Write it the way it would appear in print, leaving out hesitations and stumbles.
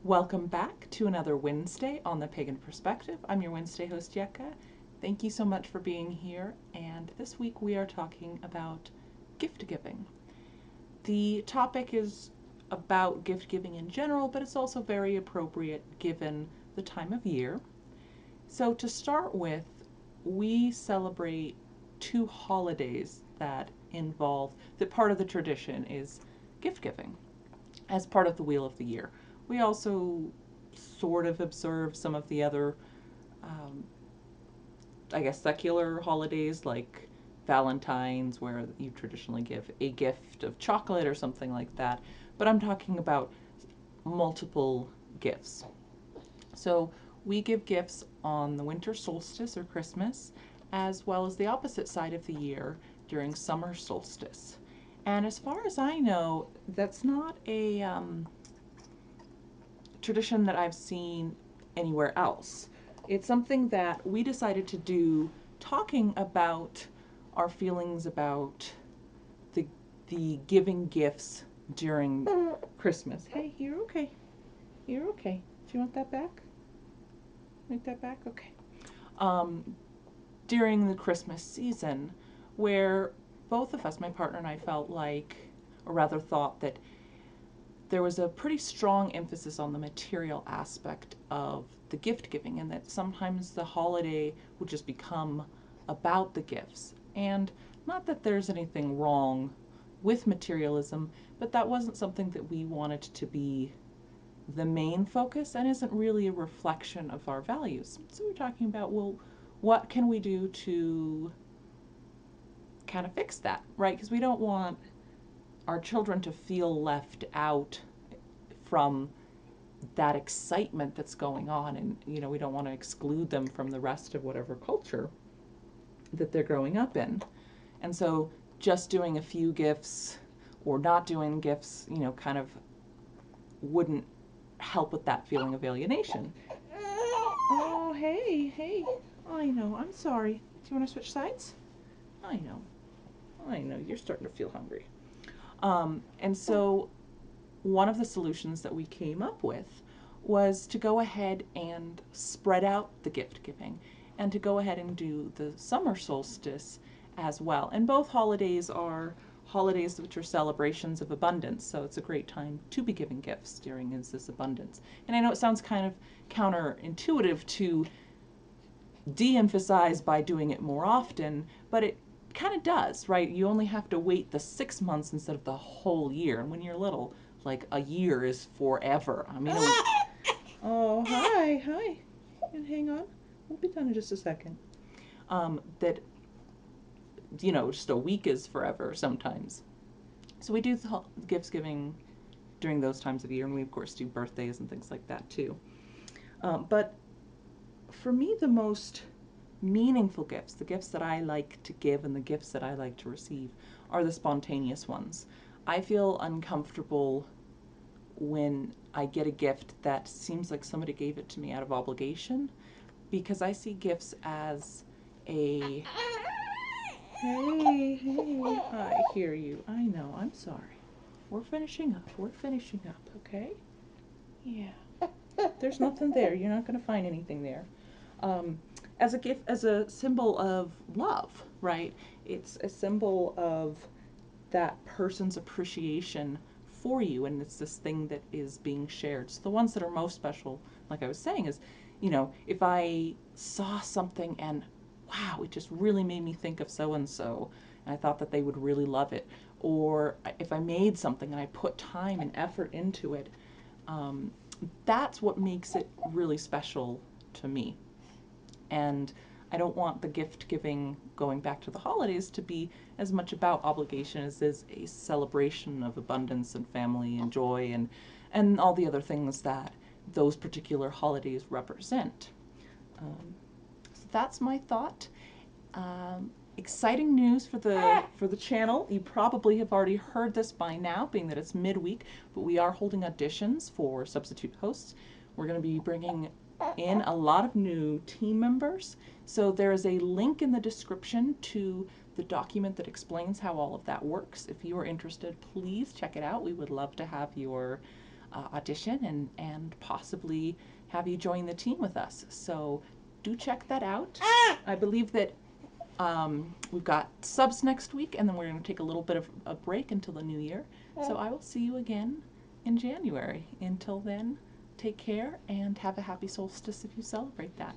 Welcome back to another Wednesday on the Pagan Perspective. I'm your Wednesday host, Yeka. Thank you so much for being here. And this week we are talking about gift giving. The topic is about gift giving in general, but it's also very appropriate given the time of year. So to start with, we celebrate two holidays that part of the tradition is gift giving as part of the Wheel of the Year. We also sort of observe some of the other, secular holidays like Valentine's, where you traditionally give a gift of chocolate or something like that. But I'm talking about multiple gifts. So we give gifts on the winter solstice or Christmas, as well as the opposite side of the year during summer solstice. And as far as I know, that's not a tradition that I've seen anywhere else. It's something that we decided to do, talking about our feelings about the giving gifts during Christmas. Hey, you're okay. You're okay. Do you want that back? Want that back? Okay. During the Christmas season, where both of us, my partner and I, felt like, or rather thought that there was a pretty strong emphasis on the material aspect of the gift giving, and that sometimes the holiday would just become about the gifts. And not that there's anything wrong with materialism, but that wasn't something that we wanted to be the main focus and isn't really a reflection of our values. So we're talking about, well, what can we do to kind of fix that, right? Because we don't want our children to feel left out from that excitement that's going on, and we don't want to exclude them from the rest of whatever culture that they're growing up in. And so just doing a few gifts or not doing gifts, kind of wouldn't help with that feeling of alienation. Oh, hey, I know, I'm sorry. Do you want to switch sides? I know, you're starting to feel hungry. And so one of the solutions that we came up with was to go ahead and spread out the gift giving and to go ahead and do the summer solstice as well. And both holidays are holidays which are celebrations of abundance, so it's a great time to be giving gifts during this abundance. And I know it sounds kind of counterintuitive to de-emphasize by doing it more often, but it kind of does, right? You only have to wait the 6 months instead of the whole year. And when you're little, like, a year is forever. I mean, oh, hi. Hang on. We'll be done in just a second. That, just a week is forever sometimes. So we do the gifts giving during those times of year, and we, of course, do birthdays and things like that, too. But for me, the most meaningful gifts, the gifts that I like to give and the gifts that I like to receive, are the spontaneous ones. I feel uncomfortable when I get a gift that seems like somebody gave it to me out of obligation, because I see gifts as a, hey, I hear you. I know, I'm sorry. We're finishing up, okay? Yeah. There's nothing there. You're not going to find anything there. As a gift, as a symbol of love, right? It's a symbol of that person's appreciation for you, and it's this thing that is being shared. So the ones that are most special, like I was saying, is, if I saw something and wow, it just really made me think of so and so, and I thought that they would really love it, or if I made something and I put time and effort into it, that's what makes it really special to me. And I don't want the gift giving, going back to the holidays, to be as much about obligation as is a celebration of abundance and family and joy and all the other things that those particular holidays represent. So that's my thought. Exciting news for the channel. You probably have already heard this by now, being that it's midweek, but we are holding auditions for substitute hosts. We're going to be bringing in a lot of new team members. So there is a link in the description to the document that explains how all of that works. If you are interested, please check it out. We would love to have your audition and possibly have you join the team with us. So do check that out. I believe that we've got subs next week, and then we're going to take a little bit of a break until the new year. So I will see you again in January. Until then, take care and have a happy solstice if you celebrate that.